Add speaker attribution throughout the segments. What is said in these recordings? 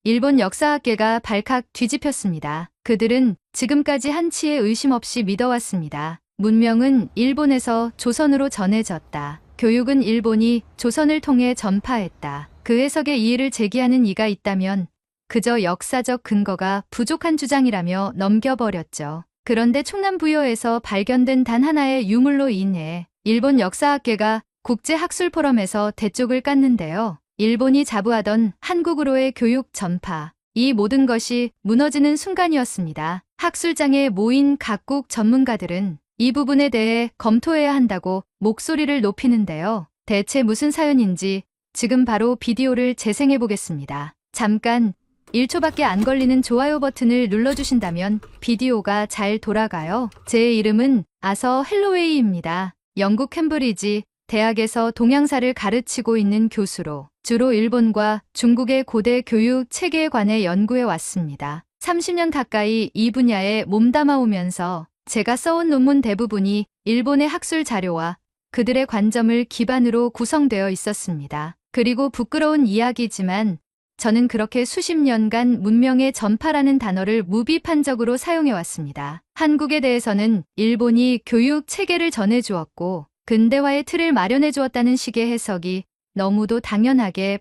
Speaker 1: 일본 역사학계가 발칵 뒤집혔습니다. 그들은 지금까지 한치의 의심 없이 믿어왔습니다. 문명은 일본에서 조선으로 전해졌다. 교육은 일본이 조선을 통해 전파했다. 그 해석에 이의를 제기하는 이가 있다면 그저 역사적 근거가 부족한 주장이라며 넘겨버렸죠. 그런데 충남부여에서 발견된 단 하나의 유물로 인해 일본 역사학계가 국제학술포럼에서 대쪽을 깠는데요. 일본이 자부하던 한국으로의 교육 전파, 이 모든 것이 무너지는 순간이었습니다. 학술장에 모인 각국 전문가들은 이 부분에 대해 검토해야 한다고 목소리를 높이는데요. 대체 무슨 사연인지 지금 바로 비디오를 재생해 보겠습니다. 잠깐 1초밖에 안 걸리는 좋아요 버튼을 눌러주신다면 비디오가 잘 돌아가요. 제 이름은 아서 헬로웨이입니다. 영국 캠브리지 대학에서 동양사를 가르치고 있는 교수로 주로 일본과 중국의 고대 교육 체계에 관해 연구해 왔습니다. 30년 가까이 이 분야에 몸담아 오면서 제가 써온 논문 대부분이 일본의 학술 자료와 그들의 관점을 기반으로 구성되어 있었습니다. 그리고 부끄러운 이야기지만 저는 그렇게 수십 년간 문명의 전파라는 단어를 무비판적으로 사용해왔습니다. 한국에 대해서는 일본이 교육 체계를 전해주었고 근대화의 틀을 마련해주었다는 식의 해석이 너무도 당연하게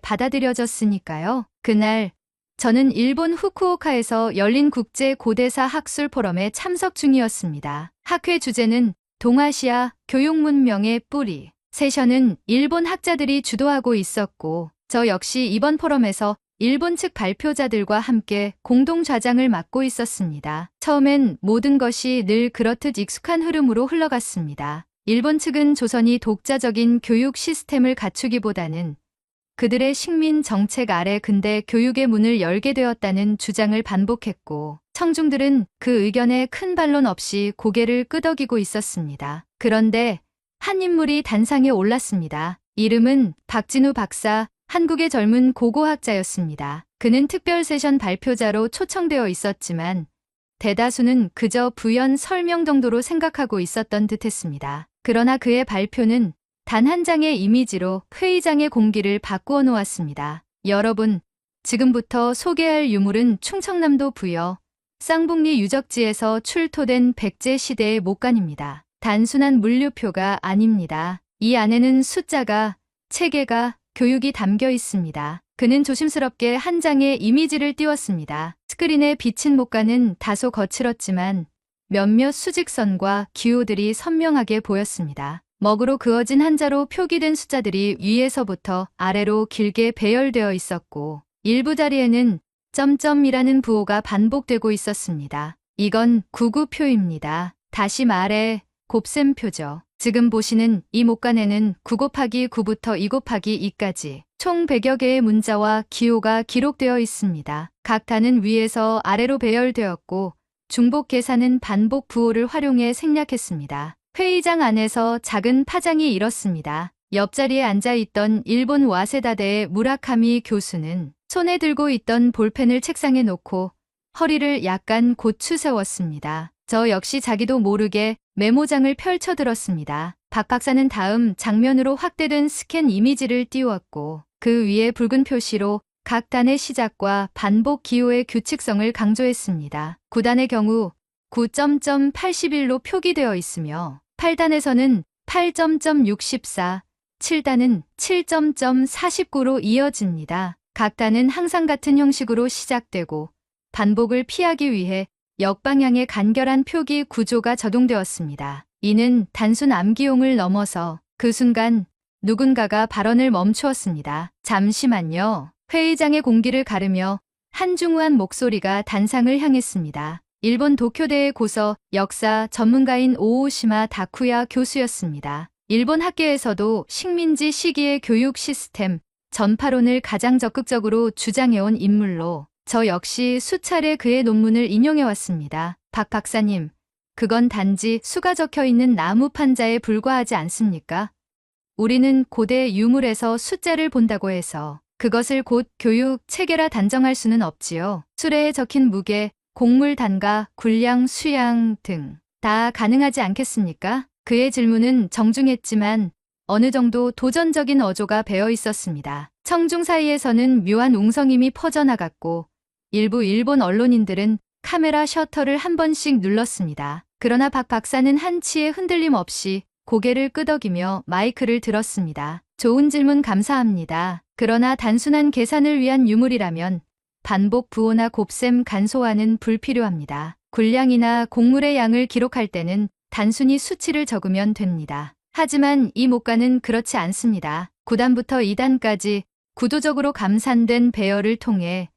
Speaker 1: 받아들여졌으니까요. 그날 저는 일본 후쿠오카에서 열린 국제 고대사 학술 포럼에 참석 중이었습니다. 학회 주제는 동아시아 교육 문명의 뿌리. 세션은 일본 학자들이 주도하고 있었고 저 역시 이번 포럼에서 일본 측 발표자들과 함께 공동 좌장을 맡고 있었습니다. 처음엔 모든 것이 늘 그렇듯 익숙한 흐름으로 흘러갔습니다. 일본 측은 조선이 독자적인 교육 시스템을 갖추기보다는 그들의 식민 정책 아래 근대 교육의 문을 열게 되었다는 주장을 반복했고 청중들은 그 의견에 큰 반론 없이 고개를 끄덕이고 있었습니다. 그런데 한 인물이 단상에 올랐습니다. 이름은 박진우 박사, 한국의 젊은 고고학자였습니다. 그는 특별 세션 발표자로 초청되어 있었지만 대다수는 그저 부연 설명 정도로 생각하고 있었던 듯했습니다. 그러나 그의 발표는 단 한 장의 이미지로 회의장의 공기를 바꾸어 놓았습니다. 여러분, 지금부터 소개할 유물은 충청남도 부여 쌍북리 유적지에서 출토된 백제 시대의 목관입니다. 단순한 물류표가 아닙니다. 이 안에는 숫자가, 체계가, 교육이 담겨 있습니다. 그는 조심스럽게 한 장의 이미지를 띄웠습니다. 스크린에 비친 목관은 다소 거칠었지만 몇몇 수직선과 기호들이 선명하게 보였습니다. 먹으로 그어진 한자로 표기된 숫자들이 위에서부터 아래로 길게 배열되어 있었고 일부 자리에는 점점이라는 부호가 반복되고 있었습니다. 이건 구구표입니다. 다시 말해 곱셈표죠. 지금 보시는 이 목관에는 9 곱하기 9부터 2 곱하기 2까지 총 100여 개의 문자와 기호가 기록되어 있습니다. 각 단은 위에서 아래로 배열되었고 중복 계산은 반복 부호를 활용해 생략했습니다. 회의장 안에서 작은 파장이 일었습니다. 옆자리에 앉아있던 일본 와세다대의 무라카미 교수는 손에 들고 있던 볼펜을 책상에 놓고 허리를 약간 고추 세웠습니다. 저 역시 자기도 모르게 메모장을 펼쳐들었습니다. 박 박사는 다음 장면으로 확대된 스캔 이미지를 띄웠고 그 위에 붉은 표시로 각 단의 시작과 반복 기호의 규칙성을 강조했습니다. 9단의 경우 9.81로 표기되어 있으며 8단에서는 8.64, 7단은 7.49로 이어집니다. 각 단은 항상 같은 형식으로 시작되고 반복을 피하기 위해 역방향의 간결한 표기 구조가 적용되었습니다. 이는 단순 암기용을 넘어서 그 순간 누군가가 발언을 멈추었습니다. 잠시만요. 회의장의 공기를 가르며 한중후한 목소리가 단상을 향했습니다. 일본 도쿄대의 고서 역사 전문가인 오오시마 다쿠야 교수였습니다. 일본 학계에서도 식민지 시기의 교육 시스템 전파론을 가장 적극적으로 주장해온 인물로 저 역시 수차례 그의 논문을 인용해왔습니다. 박 박사님, 그건 단지 수가 적혀있는 나무 판자에 불과하지 않습니까? 우리는 고대 유물에서 숫자를 본다고 해서 그것을 곧 교육 체계라 단정할 수는 없지요. 수레에 적힌 무게, 곡물 단가, 군량, 수양 등 다 가능하지 않겠습니까? 그의 질문은 정중했지만 어느 정도 도전적인 어조가 배어 있었습니다. 청중 사이에서는 묘한 웅성임이 퍼져나갔고 일부 일본 언론인들은 카메라 셔터를 한 번씩 눌렀습니다. 그러나 박 박사는 한치의 흔들림 없이 고개를 끄덕이며 마이크를 들었습니다. 좋은 질문 감사합니다. 그러나 단순한 계산을 위한 유물이라면 반복 부호나 곱셈 간소화는 불필요합니다. 군량이나 곡물의 양을 기록할 때는 단순히 수치를 적으면 됩니다. 하지만 이 목가는 그렇지 않습니다. 9단부터 2단까지 구조적으로 감산된 배열을 통해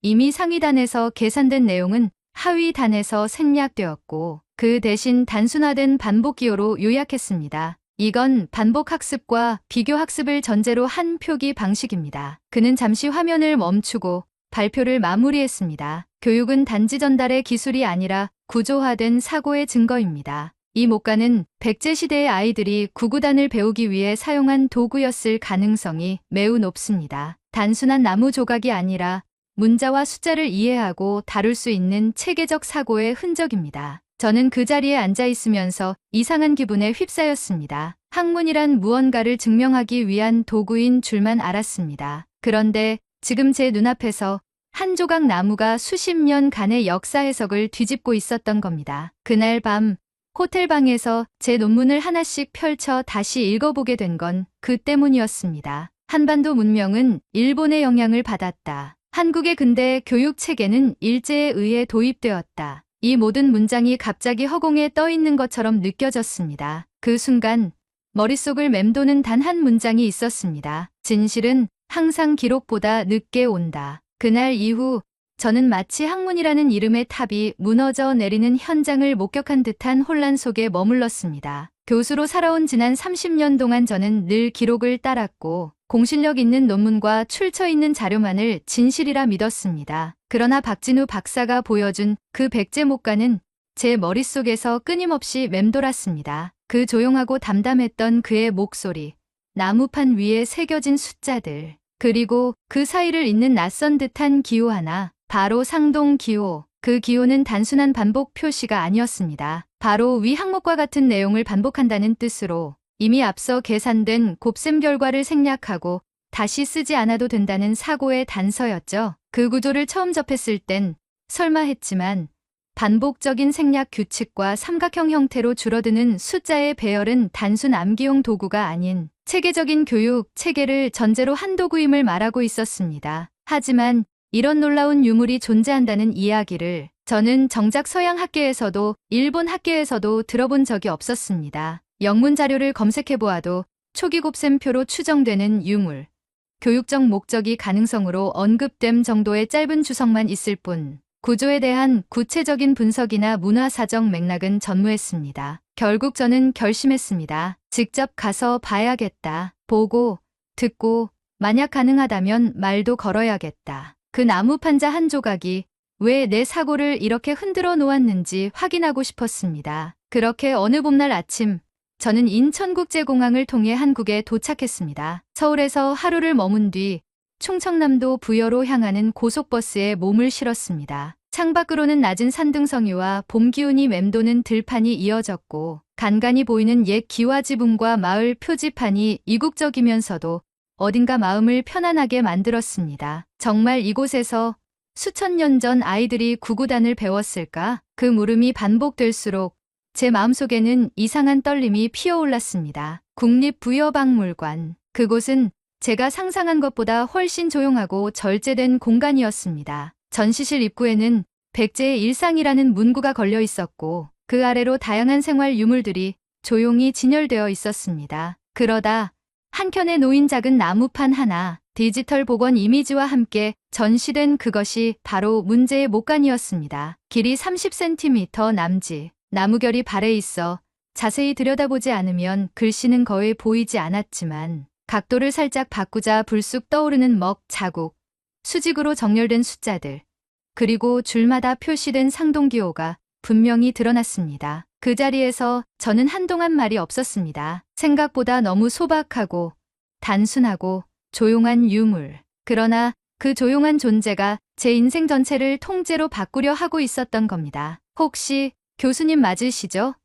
Speaker 1: 이미 상위단에서 계산된 내용은 하위단에서 생략되었고 그 대신 단순화된 반복 기호로 요약했습니다. 이건 반복 학습과 비교 학습을 전제로 한 표기 방식입니다. 그는 잠시 화면을 멈추고 발표를 마무리했습니다. 교육은 단지 전달의 기술이 아니라 구조화된 사고의 증거입니다. 이 목가는 백제시대의 아이들이 구구단을 배우기 위해 사용한 도구였을 가능성이 매우 높습니다. 단순한 나무 조각이 아니라 문자와 숫자를 이해하고 다룰 수 있는 체계적 사고의 흔적입니다. 저는 그 자리에 앉아 있으면서 이상한 기분에 휩싸였습니다. 학문이란 무언가를 증명하기 위한 도구인 줄만 알았습니다. 그런데 지금 제 눈앞에서 한 조각 나무가 수십 년간의 역사 해석을 뒤집고 있었던 겁니다. 그날 밤 호텔방에서 제 논문을 하나씩 펼쳐 다시 읽어보게 된 건 그 때문이었습니다. 한반도 문명은 일본의 영향을 받았다. 한국의 근대 교육 체계는 일제에 의해 도입되었다. 이 모든 문장이 갑자기 허공에 떠 있는 것처럼 느껴졌습니다. 그 순간 머릿속을 맴도는 단 한 문장이 있었습니다. 진실은 항상 기록보다 늦게 온다. 그날 이후 저는 마치 학문이라는 이름의 탑이 무너져 내리는 현장을 목격한 듯한 혼란 속에 머물렀습니다. 교수로 살아온 지난 30년 동안 저는 늘 기록을 따랐고 공신력 있는 논문과 출처 있는 자료만을 진실이라 믿었습니다. 그러나 박진우 박사가 보여준 그 백제 목가는 제 머릿속에서 끊임없이 맴돌았습니다. 그 조용하고 담담했던 그의 목소리, 나무판 위에 새겨진 숫자들, 그리고 그 사이를 잇는 낯선 듯한 기호 하나, 바로 상동 기호. 그 기호는 단순한 반복 표시가 아니었습니다. 바로 위 항목과 같은 내용을 반복한다는 뜻으로 이미 앞서 계산된 곱셈 결과를 생략하고 다시 쓰지 않아도 된다는 사고의 단서였죠. 그 구조를 처음 접했을 땐 설마 했지만 반복적인 생략 규칙과 삼각형 형태로 줄어드는 숫자의 배열은 단순 암기용 도구가 아닌 체계적인 교육 체계를 전제로 한 도구임을 말하고 있었습니다. 하지만 이런 놀라운 유물이 존재한다는 이야기를 저는 정작 서양 학계에서도 일본 학계에서도 들어본 적이 없었습니다. 영문 자료를 검색해보아도 초기 곱셈표로 추정되는 유물, 교육적 목적이 가능성으로 언급됨 정도의 짧은 주석만 있을 뿐 구조에 대한 구체적인 분석이나 문화사적 맥락은 전무했습니다. 결국 저는 결심했습니다. 직접 가서 봐야겠다. 보고, 듣고, 만약 가능하다면 말도 걸어야겠다. 그 나무 판자 한 조각이 왜 내 사고를 이렇게 흔들어 놓았는지 확인하고 싶었습니다. 그렇게 어느 봄날 아침, 저는 인천국제공항을 통해 한국에 도착했습니다. 서울에서 하루를 머문 뒤 충청남도 부여로 향하는 고속버스에 몸을 실었습니다. 창밖으로는 낮은 산등성이와 봄 기운이 맴도는 들판이 이어졌고 간간히 보이는 옛 기와지붕과 마을 표지판이 이국적이면서도 어딘가 마음을 편안하게 만들었습니다. 정말 이곳에서 수천 년 전 아이들이 구구단을 배웠을까? 그 물음이 반복될수록 제 마음속에는 이상한 떨림이 피어올랐습니다. 국립부여박물관. 그곳은 제가 상상한 것보다 훨씬 조용하고 절제된 공간이었습니다. 전시실 입구에는 백제의 일상이라는 문구가 걸려 있었고 그 아래로 다양한 생활 유물들이 조용히 진열되어 있었습니다. 그러다 한켠에 놓인 작은 나무판 하나, 디지털 복원 이미지와 함께 전시된 그것이 바로 문제의 목간이었습니다. 길이 30cm 남짓, 나무결이 발에 있어 자세히 들여다보지 않으면 글씨는 거의 보이지 않았지만 각도를 살짝 바꾸자 불쑥 떠오르는 먹, 자국, 수직으로 정렬된 숫자들, 그리고 줄마다 표시된 상동기호가 분명히 드러났습니다. 그 자리에서 저는 한동안 말이 없었습니다. 생각보다 너무 소박하고 단순하고 조용한 유물. 그러나 그 조용한 존재가 제 인생 전체를 통째로 바꾸려 하고 있었던 겁니다. 혹시 교수님 맞으시죠?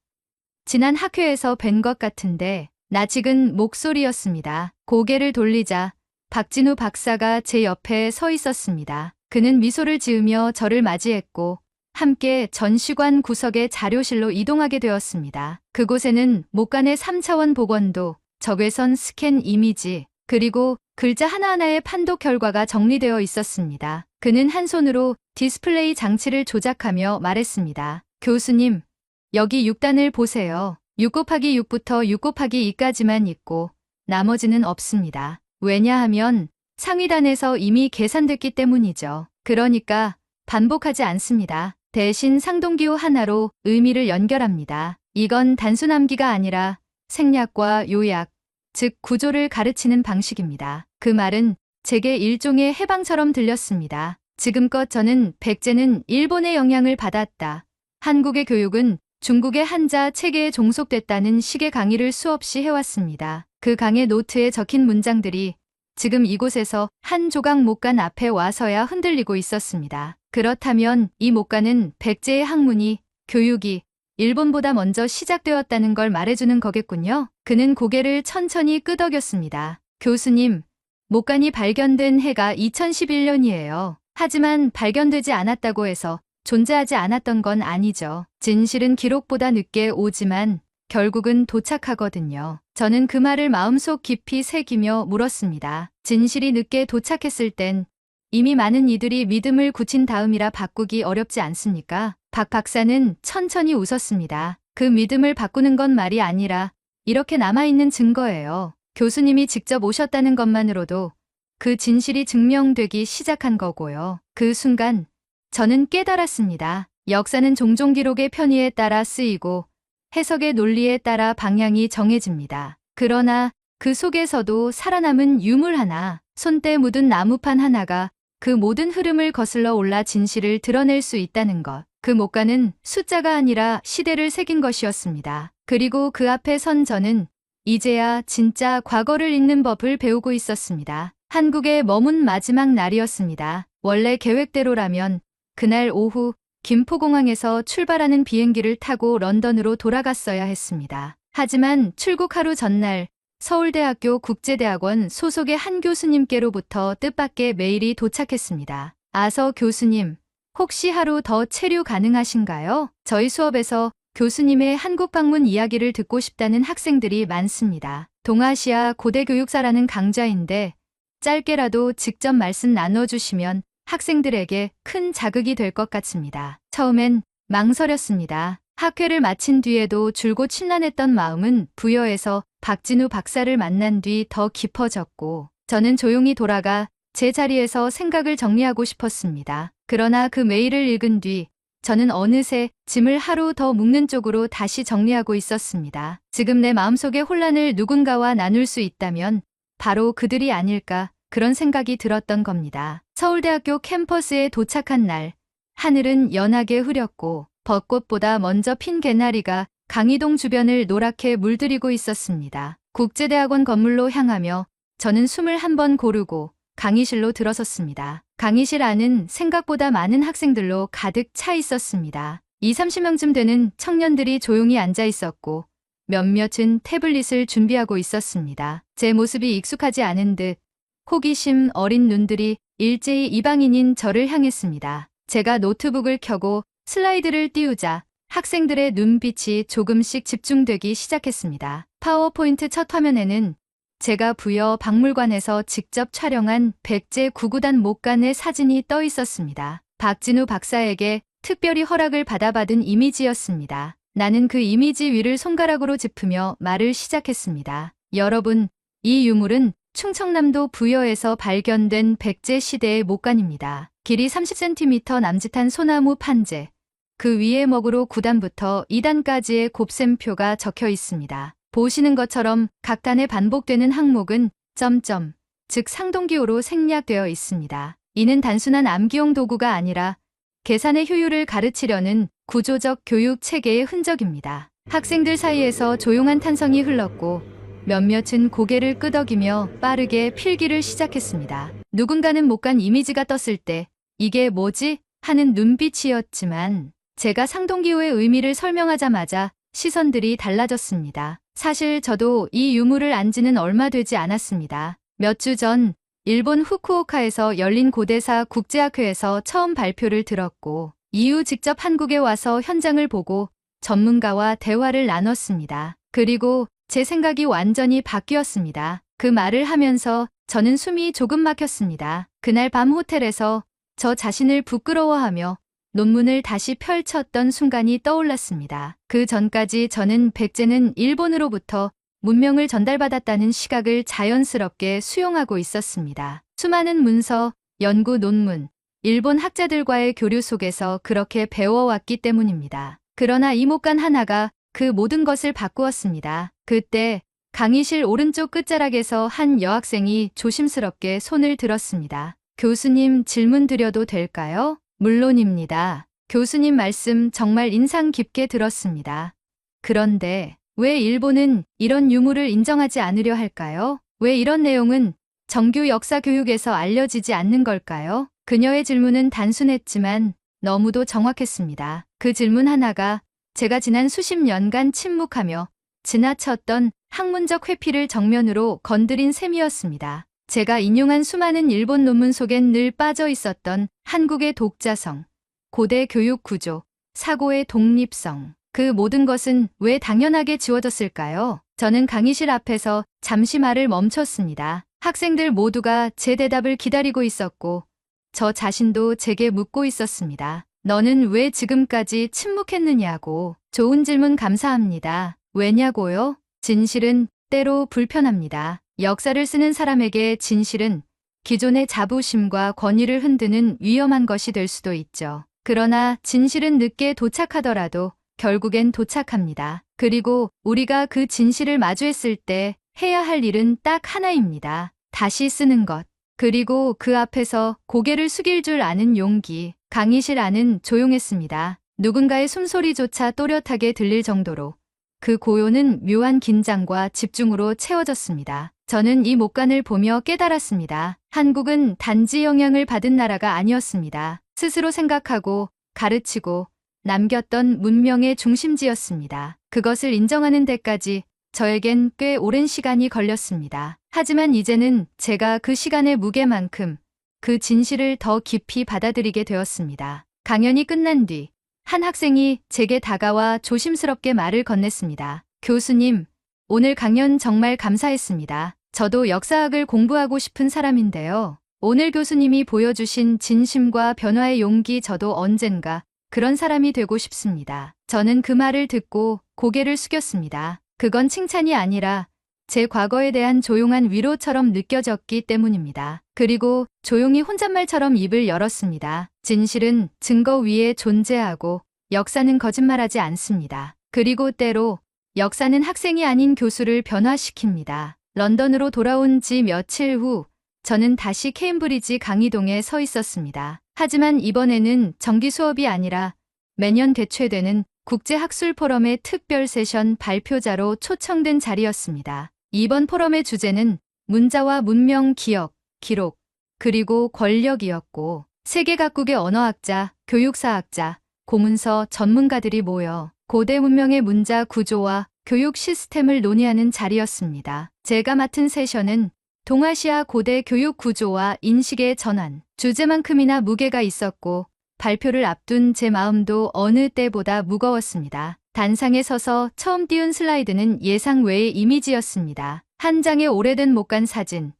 Speaker 1: 지난 학회에서 뵌 것 같은데 낯익은 목소리였습니다. 고개를 돌리자 박진우 박사가 제 옆에 서 있었습니다. 그는 미소를 지으며 저를 맞이했고 함께 전시관 구석의 자료실로 이동하게 되었습니다. 그곳에는 목간의 3차원 복원도, 적외선 스캔 이미지, 그리고 글자 하나하나의 판독 결과가 정리되어 있었습니다. 그는 한 손으로 디스플레이 장치를 조작하며 말했습니다. 교수님, 여기 6단을 보세요. 6 곱하기 6부터 6 곱하기 2까지만 있고 나머지는 없습니다. 왜냐하면 상위단에서 이미 계산됐기 때문이죠. 그러니까 반복하지 않습니다. 대신 상동기호 하나로 의미를 연결합니다. 이건 단순 암기가 아니라 생략과 요약, 즉 구조를 가르치는 방식입니다. 그 말은 제게 일종의 해방처럼 들렸습니다. 지금껏 저는 백제는 일본의 영향을 받았다. 한국의 교육은 중국의 한자 체계에 종속됐다는 식의 강의를 수없이 해왔습니다. 그 강의 노트에 적힌 문장들이 지금 이곳에서 한 조각 목간 앞에 와서야 흔들리고 있었습니다. 그렇다면 이 목간은 백제의 학문이, 교육이 일본보다 먼저 시작되었다는 걸 말해주는 거겠군요. 그는 고개를 천천히 끄덕였습니다. 교수님, 목간이 발견된 해가 2011년이에요. 하지만 발견되지 않았다고 해서 존재하지 않았던 건 아니죠. 진실은 기록보다 늦게 오지만 결국은 도착하거든요. 저는 그 말을 마음속 깊이 새기며 물었습니다. 진실이 늦게 도착했을 땐 이미 많은 이들이 믿음을 굳힌 다음이라 바꾸기 어렵지 않습니까? 박 박사는 천천히 웃었습니다. 그 믿음을 바꾸는 건 말이 아니라 이렇게 남아있는 증거예요. 교수님이 직접 오셨다는 것만으로도 그 진실이 증명되기 시작한 거고요. 그 순간 저는 깨달았습니다. 역사는 종종 기록의 편의에 따라 쓰이고 해석의 논리에 따라 방향이 정해집니다. 그러나 그 속에서도 살아남은 유물 하나, 손때 묻은 나무판 하나가 그 모든 흐름을 거슬러 올라 진실을 드러낼 수 있다는 것. 그 목간은 숫자가 아니라 시대를 새긴 것이었습니다. 그리고 그 앞에 선 저는 이제야 진짜 과거를 읽는 법을 배우고 있었습니다. 한국에 머문 마지막 날이었습니다. 원래 계획대로라면 그날 오후 김포공항에서 출발하는 비행기를 타고 런던으로 돌아갔어야 했습니다. 하지만 출국 하루 전날 서울대학교 국제대학원 소속의 한 교수님께로부터 뜻밖의 메일이 도착했습니다. 아서 교수님, 혹시 하루 더 체류 가능하신가요? 저희 수업에서 교수님의 한국 방문 이야기를 듣고 싶다는 학생들이 많습니다. 동아시아 고대 교육사라는 강좌인데 짧게라도 직접 말씀 나눠주시면 학생들에게 큰 자극이 될 것 같습니다. 처음엔 망설였습니다. 학회를 마친 뒤에도 줄곧 심란했던 마음은 부여해서 박진우 박사를 만난 뒤 더 깊어졌고 저는 조용히 돌아가 제 자리에서 생각을 정리하고 싶었습니다. 그러나 그 메일을 읽은 뒤 저는 어느새 짐을 하루 더 묶는 쪽으로 다시 정리하고 있었습니다. 지금 내 마음속의 혼란을 누군가와 나눌 수 있다면 바로 그들이 아닐까 그런 생각이 들었던 겁니다. 서울대학교 캠퍼스에 도착한 날 하늘은 연하게 흐렸고 벚꽃보다 먼저 핀 개나리가 강의동 주변을 노랗게 물들이고 있었습니다. 국제대학원 건물로 향하며 저는 숨을 한 번 고르고 강의실로 들어섰습니다. 강의실 안은 생각보다 많은 학생들로 가득 차 있었습니다. 20-30명쯤 되는 청년들이 조용히 앉아 있었고 몇몇은 태블릿을 준비하고 있었습니다. 제 모습이 익숙하지 않은 듯 호기심 어린 눈들이 일제히 이방인인 저를 향했습니다. 제가 노트북을 켜고 슬라이드를 띄우자 학생들의 눈빛이 조금씩 집중되기 시작했습니다. 파워포인트 첫 화면에는 제가 부여 박물관에서 직접 촬영한 백제 구구단 목간의 사진이 떠 있었습니다. 박진우 박사에게 특별히 허락을 받은 이미지였습니다. 나는 그 이미지 위를 손가락으로 짚으며 말을 시작했습니다. 여러분, 이 유물은 충청남도 부여에서 발견된 백제 시대의 목간입니다. 길이 30cm 남짓한 소나무 판재, 그 위에 먹으로 9단부터 2단까지의 곱셈표가 적혀 있습니다. 보시는 것처럼 각 단에 반복되는 항목은 점점, 즉 상동기호로 생략되어 있습니다. 이는 단순한 암기용 도구가 아니라 계산의 효율을 가르치려는 구조적 교육 체계의 흔적입니다. 학생들 사이에서 조용한 탄성이 흘렀고 몇몇은 고개를 끄덕이며 빠르게 필기를 시작했습니다. 누군가는 목간 이미지가 떴을 때 이게 뭐지? 하는 눈빛이었지만 제가 상동기호의 의미를 설명하자마자 시선들이 달라졌습니다. 사실 저도 이 유물을 안 지는 얼마 되지 않았습니다. 몇 주 전 일본 후쿠오카에서 열린 고대사 국제학회에서 처음 발표를 들었고 이후 직접 한국에 와서 현장을 보고 전문가와 대화를 나눴습니다. 그리고 제 생각이 완전히 바뀌었습니다. 그 말을 하면서 저는 숨이 조금 막혔습니다. 그날 밤 호텔에서 저 자신을 부끄러워하며 논문을 다시 펼쳤던 순간이 떠올랐습니다. 그 전까지 저는 백제는 일본으로부터 문명을 전달받았다는 시각을 자연스럽게 수용하고 있었습니다. 수많은 문서, 연구 논문, 일본 학자들과의 교류 속에서 그렇게 배워왔기 때문입니다. 그러나 이목관 하나가 그 모든 것을 바꾸었습니다. 그때 강의실 오른쪽 끝자락에서 한 여학생이 조심스럽게 손을 들었습니다. 교수님, 질문 드려도 될까요? 물론입니다. 교수님 말씀 정말 인상 깊게 들었습니다. 그런데 왜 일본은 이런 유물을 인정하지 않으려 할까요? 왜 이런 내용은 정규 역사 교육에서 알려지지 않는 걸까요? 그녀의 질문은 단순했지만 너무도 정확했습니다. 그 질문 하나가 제가 지난 수십 년간 침묵하며 지나쳤던 학문적 회피를 정면으로 건드린 셈이었습니다. 제가 인용한 수많은 일본 논문 속엔 늘 빠져 있었던 한국의 독자성, 고대 교육 구조, 사고의 독립성, 그 모든 것은 왜 당연하게 지워졌을까요? 저는 강의실 앞에서 잠시 말을 멈췄습니다. 학생들 모두가 제 대답을 기다리고 있었고 저 자신도 제게 묻고 있었습니다. 너는 왜 지금까지 침묵했느냐고. 좋은 질문 감사합니다. 왜냐고요? 진실은 때로 불편합니다. 역사를 쓰는 사람에게 진실은 기존의 자부심과 권위를 흔드는 위험한 것이 될 수도 있죠. 그러나 진실은 늦게 도착하더라도 결국엔 도착합니다. 그리고 우리가 그 진실을 마주했을 때 해야 할 일은 딱 하나입니다. 다시 쓰는 것. 그리고 그 앞에서 고개를 숙일 줄 아는 용기. 강의실 안은 조용했습니다. 누군가의 숨소리조차 또렷하게 들릴 정도로 그 고요는 묘한 긴장과 집중으로 채워졌습니다. 저는 이 목간을 보며 깨달았습니다. 한국은 단지 영향을 받은 나라가 아니었습니다. 스스로 생각하고 가르치고 남겼던 문명의 중심지였습니다. 그것을 인정하는 데까지 저에겐 꽤 오랜 시간이 걸렸습니다. 하지만 이제는 제가 그 시간의 무게만큼 그 진실을 더 깊이 받아들이게 되었습니다. 강연이 끝난 뒤 한 학생이 제게 다가와 조심스럽게 말을 건넸습니다. 교수님, 오늘 강연 정말 감사했습니다. 저도 역사학을 공부하고 싶은 사람인데요. 오늘 교수님이 보여주신 진심과 변화의 용기, 저도 언젠가 그런 사람이 되고 싶습니다. 저는 그 말을 듣고 고개를 숙였습니다. 그건 칭찬이 아니라 제 과거에 대한 조용한 위로처럼 느껴졌기 때문입니다. 그리고 조용히 혼잣말처럼 입을 열었습니다. 진실은 증거 위에 존재하고 역사는 거짓말하지 않습니다. 그리고 때로 역사는 학생이 아닌 교수를 변화시킵니다. 런던으로 돌아온 지 며칠 후 저는 다시 케임브리지 강의동에 서 있었습니다. 하지만 이번에는 정기 수업이 아니라 매년 개최되는 국제학술 포럼의 특별 세션 발표자로 초청된 자리였습니다. 이번 포럼의 주제는 문자와 문명, 기억, 기록, 그리고 권력이었고 세계 각국의 언어학자, 교육사학자, 고문서 전문가들이 모여 고대 문명의 문자 구조와 교육 시스템을 논의하는 자리였습니다. 제가 맡은 세션은 동아시아 고대 교육 구조와 인식의 전환, 주제만큼이나 무게가 있었고 발표를 앞둔 제 마음도 어느 때보다 무거웠습니다. 단상에 서서 처음 띄운 슬라이드는 예상 외의 이미지였습니다. 한 장의 오래된 목간 사진,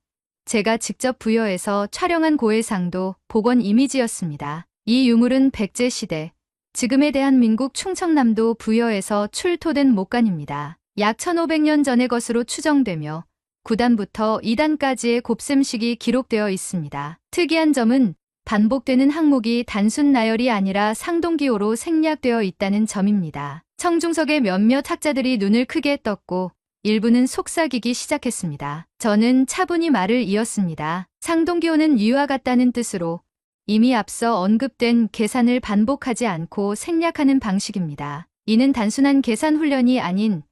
Speaker 1: 제가 직접 부여해서 촬영한 고해상도 복원 이미지였습니다. 이 유물은 백제시대, 지금의 대한민국 충청남도 부여에서 출토된 목간입니다. 약 1500년 전의 것으로 추정되며 9단부터 2단까지의 곱셈식이 기록되어 있습니다. 특이한 점은 반복되는 항목이 단순 나열이 아니라 상동기호로 생략되어 있다는 점입니다. 청중석의 몇몇 학자들이 눈을 크게 떴고 일부는 속삭이기 시작했습니다. 저는 차분히 말을 이었습니다. 상동기호는 위와 같다는 뜻으로 이미 앞서 언급된 계산을 반복하지 않고 생략하는 방식입니다. 이는 단순한 계산 훈련이 아닌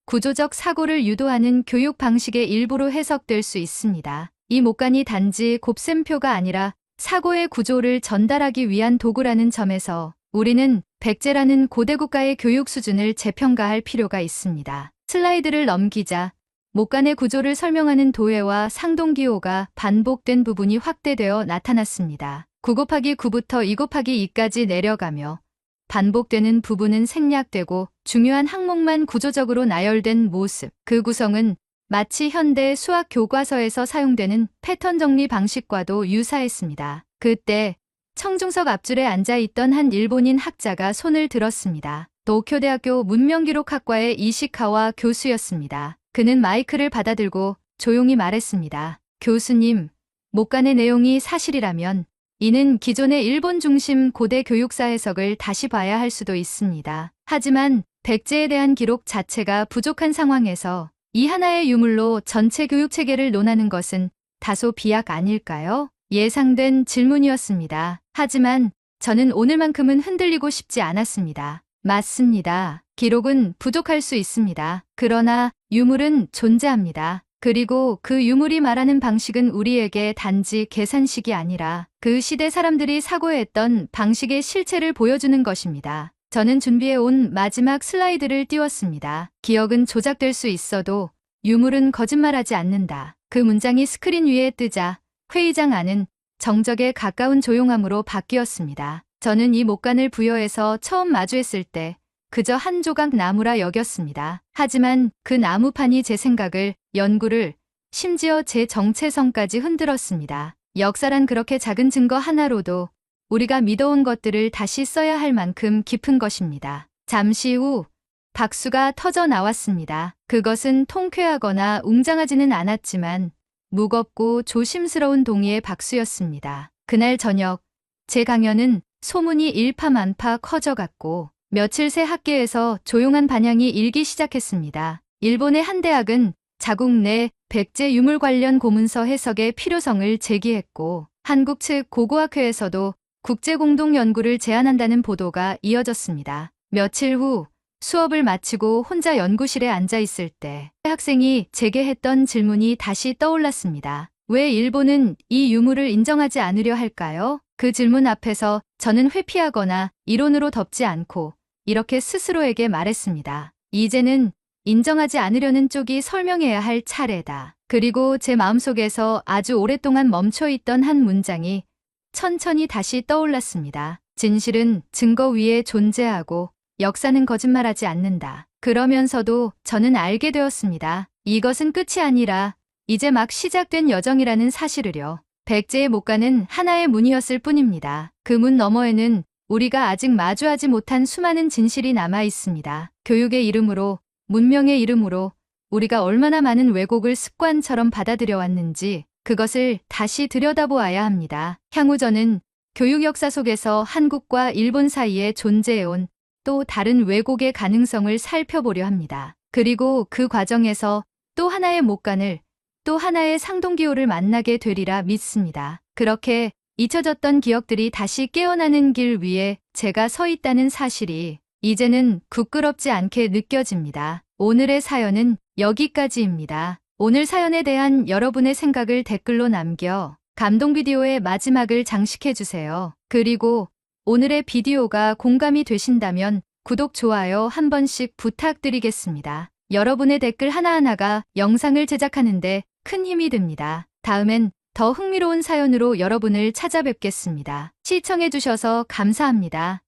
Speaker 1: 구조적 사고를 유도하는 교육 방식의 일부로 해석될 수 있습니다. 이 목간이 단지 곱셈표가 아니라 사고의 구조를 전달하기 위한 도구라는 점에서 우리는 백제라는 고대 국가의 교육 수준을 재평가할 필요가 있습니다. 슬라이드를 넘기자 목간의 구조를 설명하는 도해와 상동기호가 반복된 부분이 확대되어 나타났습니다. 9 곱하기 9부터 2 곱하기 2까지 내려가며 반복되는 부분은 생략되고 중요한 항목만 구조적으로 나열된 모습. 그 구성은 마치 현대 수학 교과서에서 사용되는 패턴 정리 방식과도 유사했습니다. 그때 청중석 앞줄에 앉아있던 한 일본인 학자가 손을 들었습니다. 도쿄대학교 문명기록학과의 이시카와 교수였습니다. 그는 마이크를 받아들고 조용히 말했습니다. 교수님, 목간의 내용이 사실이라면 이는 기존의 일본 중심 고대 교육사 해석을 다시 봐야 할 수도 있습니다. 하지만 백제에 대한 기록 자체가 부족한 상황에서 이 하나의 유물로 전체 교육체계를 논하는 것은 다소 비약 아닐까요? 예상된 질문이었습니다. 하지만 저는 오늘만큼은 흔들리고 싶지 않았습니다. 맞습니다. 기록은 부족할 수 있습니다. 그러나 유물은 존재합니다. 그리고 그 유물이 말하는 방식은 우리에게 단지 계산식이 아니라 그 시대 사람들이 사고했던 방식의 실체를 보여주는 것입니다. 저는 준비해온 마지막 슬라이드를 띄웠습니다. 기억은 조작될 수 있어도 유물은 거짓말하지 않는다. 그 문장이 스크린 위에 뜨자 회의장 안은 정적에 가까운 조용함으로 바뀌었습니다. 저는 이 목간을 부여해서 처음 마주했을 때 그저 한 조각 나무라 여겼습니다. 하지만 그 나무판이 제 생각을, 연구를, 심지어 제 정체성까지 흔들었습니다. 역사란 그렇게 작은 증거 하나로도 우리가 믿어온 것들을 다시 써야 할 만큼 깊은 것입니다. 잠시 후 박수가 터져 나왔습니다. 그것은 통쾌하거나 웅장하지는 않았지만 무겁고 조심스러운 동의의 박수였습니다. 그날 저녁 제 강연은 소문이 일파만파 커져갔고 며칠 새 학계에서 조용한 반향이 일기 시작했습니다. 일본의 한 대학은 자국 내 백제 유물 관련 고문서 해석의 필요성을 제기했고 한국 측 고고학회에서도 국제공동연구를 제안한다는 보도가 이어졌습니다. 며칠 후 수업을 마치고 혼자 연구실에 앉아 있을 때 학생이 제게 했던 질문이 다시 떠올랐습니다. 왜 일본은 이 유물을 인정하지 않으려 할까요? 그 질문 앞에서 저는 회피하거나 이론으로 덮지 않고 이렇게 스스로에게 말했습니다. 이제는 인정하지 않으려는 쪽이 설명해야 할 차례다. 그리고 제 마음속에서 아주 오랫동안 멈춰있던 한 문장이 천천히 다시 떠올랐습니다. 진실은 증거 위에 존재하고 역사는 거짓말하지 않는다. 그러면서도 저는 알게 되었습니다. 이것은 끝이 아니라 이제 막 시작된 여정이라는 사실을요. 백제의 목간은 하나의 문이었을 뿐입니다. 그 문 너머에는 우리가 아직 마주하지 못한 수많은 진실이 남아 있습니다. 교육의 이름으로, 문명의 이름으로 우리가 얼마나 많은 왜곡을 습관처럼 받아들여 왔는지 그것을 다시 들여다보아야 합니다. 향후 저는 교육 역사 속에서 한국과 일본 사이에 존재해온 또 다른 왜곡의 가능성을 살펴보려 합니다. 그리고 그 과정에서 또 하나의 목간을, 또 하나의 상동기호를 만나게 되리라 믿습니다. 그렇게 잊혀졌던 기억들이 다시 깨어나는 길 위에 제가 서 있다는 사실이 이제는 부끄럽지 않게 느껴집니다. 오늘의 사연은 여기까지입니다. 오늘 사연에 대한 여러분의 생각을 댓글로 남겨 감동 비디오의 마지막을 장식해주세요. 그리고 오늘의 비디오가 공감이 되신다면 구독, 좋아요 한 번씩 부탁드리겠습니다. 여러분의 댓글 하나하나가 영상을 제작하는데 큰 힘이 됩니다. 다음엔 더 흥미로운 사연으로 여러분을 찾아뵙겠습니다. 시청해주셔서 감사합니다.